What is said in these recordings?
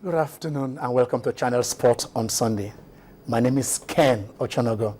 Good afternoon and welcome to Channel Sport on Sunday. My name is Ken Ochonogo.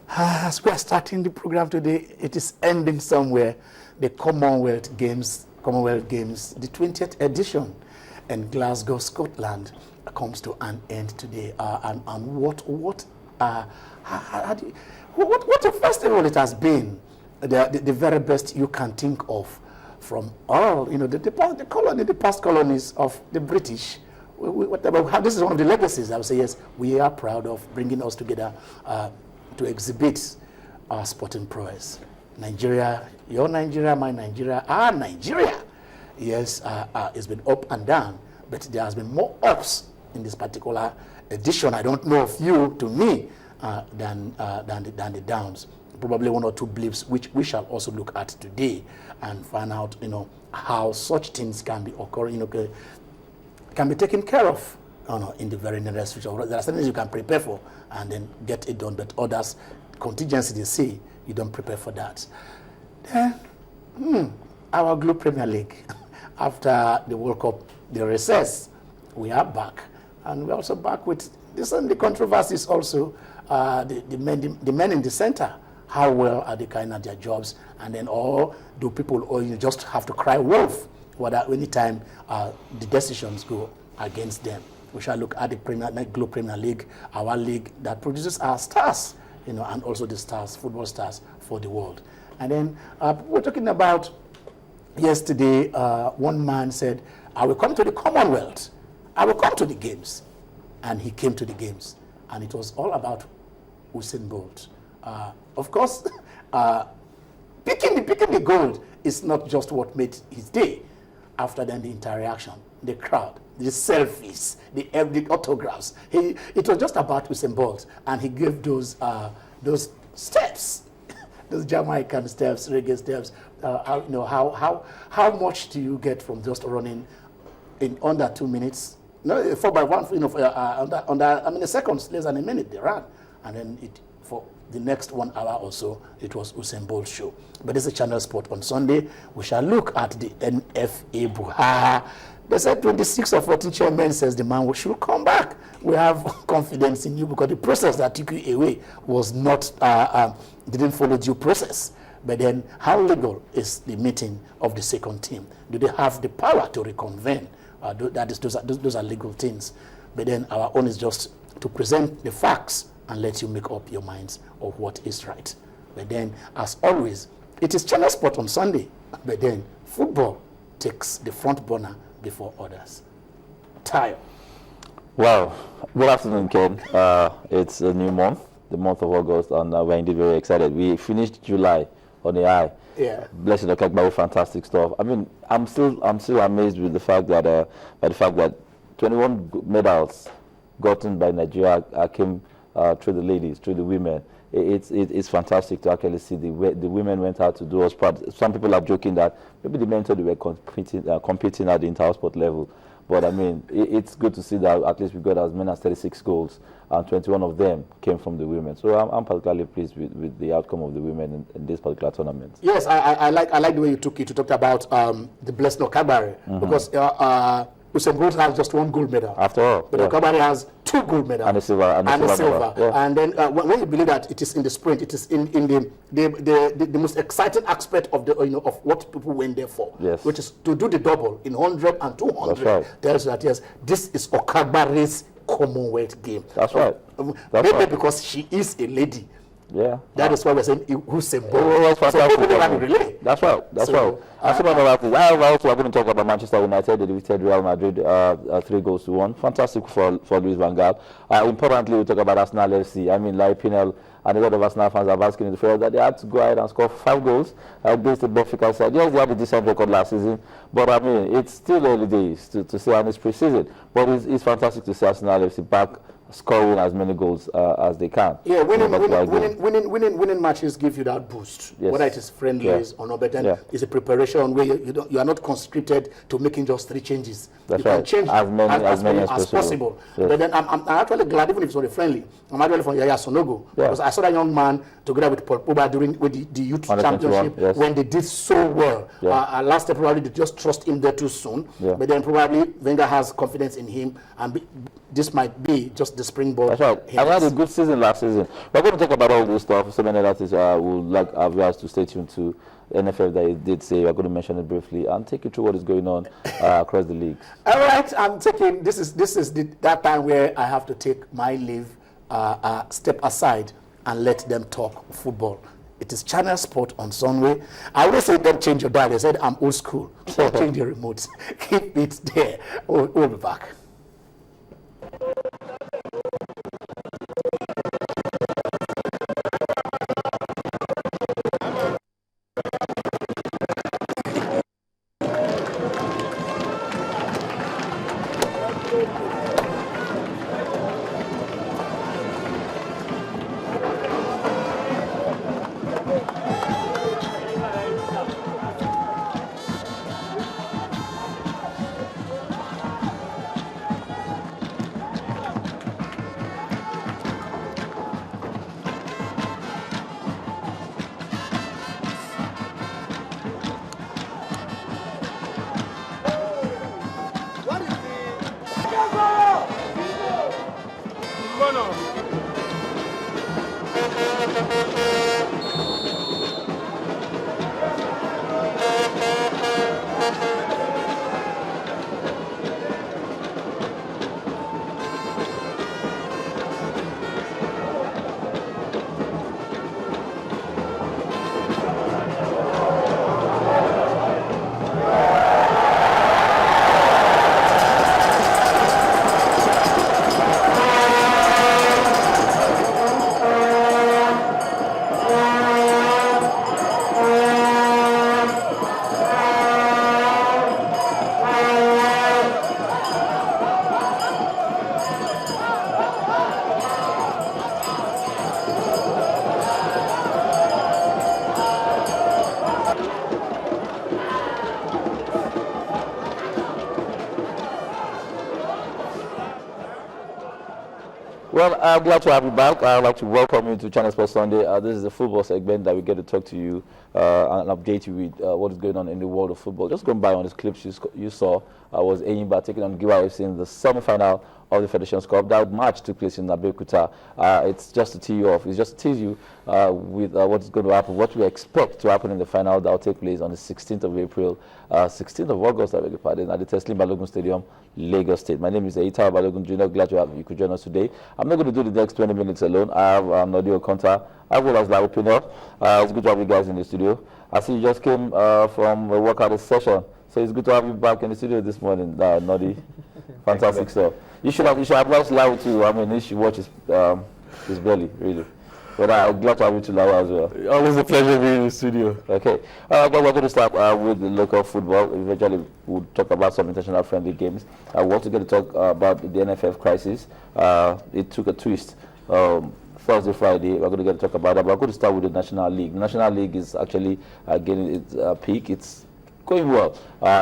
As we are starting the program today, it is ending somewhere. The Commonwealth Games, the 20th edition in Glasgow, Scotland, comes to an end today. And what a festival it has been. The very best you can think of from all, the past colonies of the British. This is one of the legacies. I would say, yes, we are proud of bringing us together to exhibit our sporting prowess. Nigeria, your Nigeria, my Nigeria, our Nigeria. Yes, it's been up and down, but there has been more ups in this particular edition. I don't know of you, to me, than the downs. Probably one or two blips, which we shall also look at today and find out, how such things can be occurring, can be taken care of in the very nearest future. There are certain things you can prepare for and then get it done, but others, contingency they say, you don't prepare for that. Then, our Globe Premier League, after the World Cup, the recess, we are back. And we're also back with the controversies also, the men in the center. How well are they carrying out their jobs? And then, or do people, you just have to cry wolf anytime the decisions go against them? We shall look at the Globe Premier League, our league that produces our stars, and also the stars, football stars for the world. And then we're talking about yesterday, one man said, I will come to the Commonwealth. I will come to the games. And he came to the games. And it was all about Usain Bolt. Of course, picking the gold is not just what made his day. After then, the interaction, the crowd, the selfies, the autographs. It was just about Usain Bolt, and he gave those steps, those Jamaican steps, reggae steps. How much do you get from just running in under 2 minutes? No, 4x1. Under seconds, less than a minute they ran, and then for the next 1 hour or so, it was Usain Bolt show. But this is Channel Sport on Sunday. We shall look at the NFA Buha. They said 26 or 14 chairmen says the man should come back. We have confidence in you because the process that took you away was not, didn't follow due process. But then how legal is the meeting of the second team? Do they have the power to reconvene? Those are legal things. But then our own is just to present the facts and let you make up your minds of what is right. But then, as always, it is Channel Sport on Sunday. But then, football takes the front burner before others. Tayo. Well, good afternoon, Ken. It's a new month, the month of August, and we're indeed very excited. We finished July on the high. Yeah. Blessed Okagbawo, fantastic stuff. I mean, I'm still amazed with the fact that 21 medals gotten by Nigeria came through the ladies, through the women. It's fantastic to actually see the women went out to do us proud. Some people are joking that maybe the men thought they were competing at the inter-sport level. But I mean, it's good to see that at least we got as many as 36 goals, and 21 of them came from the women. So I'm particularly pleased with the outcome of the women in this particular tournament. Yes, I like the way you took it. You talked about the Blessed Okabare, because Usain Bolt has just 1 gold medal. After all, but Okabare has 2 gold medals and a silver. Yeah. And then when you believe that it is in the sprint, it is in the most exciting aspect of of what people went there for, yes, which is to do the double in 100 and 200. That's right. Tells you that yes, this is Okabare's Commonwealth game. That's right. Maybe because she is a lady. Yeah. That is why we're saying Usain Bolt. So people can relate. That's right. We're going to talk about Manchester United. They defeated Real Madrid 3-1. Fantastic for Luis Van Gaal. Importantly, we talk about Arsenal FC. I mean, Lai Pinel and a lot of Arsenal fans are asking in the field that they had to go ahead and score 5 goals against the Benfica side. Yes, they had a decent record last season, but I mean, it's still early days to see, and it's pre-season. But it's fantastic to see Arsenal FC back scoring as many goals as they can. Yeah, winning matches give you that boost. Yes. Whether it is friendlies or not, but then it's a preparation where you are not constricted to making just 3 changes. That's you can right. change as many as possible. Yes. But then I'm actually glad, even if it's not a friendly, I'm actually for Yaya Sonogo. Because I saw that young man together with Paul Pogba during the youth championship when they did so well. Last year probably they just trust him there too soon. But then probably Wenger has confidence in him, and this might be just the springboard. That's right. I had a good season last season. We're going to talk about all this stuff. So many other things would like our viewers to stay tuned to. NFF that you did say, we're going to mention it briefly and take you through what is going on across the leagues. All right, I'm taking, this is that time where I have to take my leave, step aside and let them talk football. It is Channel Sport on Sunday. I always say don't change your dial. I said I'm old school. Don't change your remotes. Keep it there. We'll be back. Well, I'm glad to have you back. I'd like to welcome you to Channel Sports Sunday. This is the football segment that we get to talk to you and update you with what is going on in the world of football. Just going by on these clips you saw, was Enyimba taking on Giwa FC in the semi-final of the Federations Cup. That match took place in Abeokuta. It's just to tee you off. It's just to tease you with what's going to happen, what we expect to happen in the final that will take place on the 16th of April, 16th of August, I beg your pardon, at the Teslim Balogun Stadium, Lagos State. My name is Eita Balogun Jr. Glad you could join us today. I'm not going to do the next 20 minutes alone. I have Nodi Okonta. I will as Larry Pinner. It's good to have you guys in the studio. I see you just came from a workout session, so it's good to have you back in the studio this morning, Nodi. Fantastic stuff. You should advise Larry too. I mean, he should watch his belly, really. But I'm glad to have you to Larry as well. Always a pleasure being in the studio. Okay. But we're going to start with the local football. Eventually, we'll talk about some international friendly games. I want to get to talk about the NFF crisis. It took a twist. Thursday, Friday, we're going to get to talk about that. We're going to start with the National League. The National League is actually getting its peak. It's going well.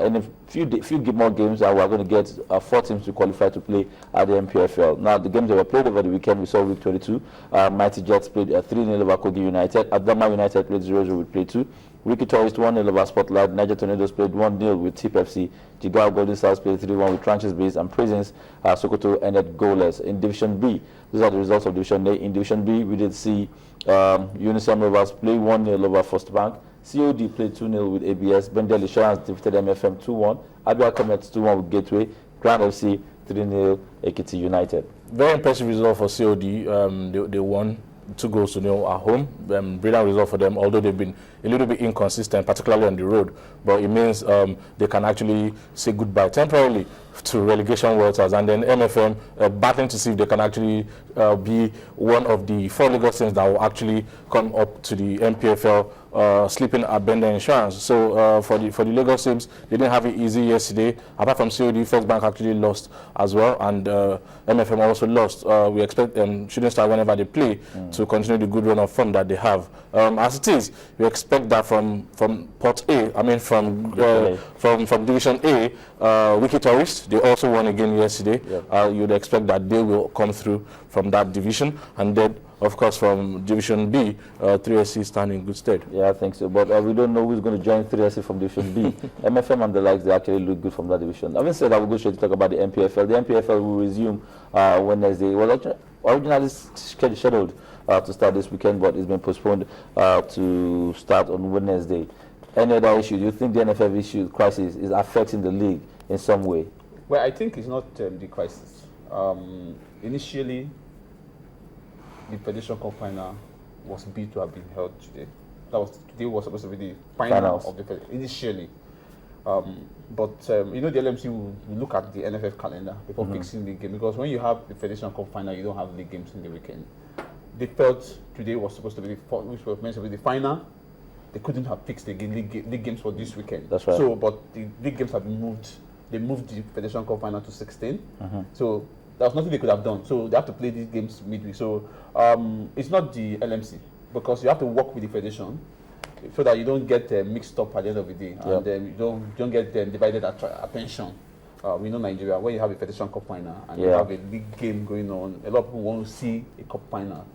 In a few more games, we're going to get 4 teams to qualify to play at the MPFL. Now, the games that were played over the weekend, we saw week 22. Mighty Jets played 3-0 over Kogi United. Adama United played 0-0 with Play 2. Wiki Tourist 1-0 over Spotlight. Niger Tornadoes played 1-0 with Tip FC. Jigawa Golden Stars played 3-1 with Tranches Base. And Prisons Sokoto ended goalless. In Division B, these are the results of Division A. In Division B, we did see Unison Rovers play 1-0 over First Bank. COD played 2-0 with ABS. Bendel Insurance defeated MFM 2-1. Abia Comets 2-1 with Gateway. Grand FC 3-0 Ekiti United. Very impressive result for COD. They won 2 goals to 0 at home. Brilliant result for them, although they've been a little bit inconsistent, particularly on the road. But it means they can actually say goodbye temporarily to relegation waters, and then MFM battling to see if they can actually be one of the 4 Lagos teams that will actually come up to the MPFL, sleeping at Bender Insurance. So for the Lagos teams, they didn't have it easy yesterday. Apart from COD, First Bank actually lost as well, and MFM also lost. We expect Shooting Star, whenever they play, to continue the good run of form that they have. As it is, we expect that from Port A, I mean from Division A, Wiki Tourists, they also won again yesterday. Yep. You'd expect that they will come through from that division, and then of course from Division B, 3SC stand in good stead. Yeah, I think so, but we don't know who's going to join 3SC from Division B. MFM and the likes, they actually look good from that division. Having said that, we'll go straight to talk about the MPFL. The MPFL will resume Wednesday. Well, originally scheduled to start this weekend, but it's been postponed to start on Wednesday. Any other issue? Do you think the NFF issue crisis is affecting the league in some way? Well, I think it's not the crisis. Initially, the Federation Cup final was bid to have been held today. Today was supposed to be the final of the initially. But you know, the LMC will look at the NFF calendar before fixing the game, because when you have the Federation Cup final, you don't have league games in the weekend. They felt today was supposed to be which was meant to be the final. They couldn't have fixed the league games for this weekend. That's right. So, but the league games have been moved. They moved the Federation Cup final to 16. So there was nothing they could have done. So they have to play these games midweek. So it's not the LMC, because you have to work with the federation so that you don't get mixed up at the end of the day, and you don't get divided attention. We know Nigeria, when you have a Federation Cup final and you have a league game going on, a lot of people want to see a cup final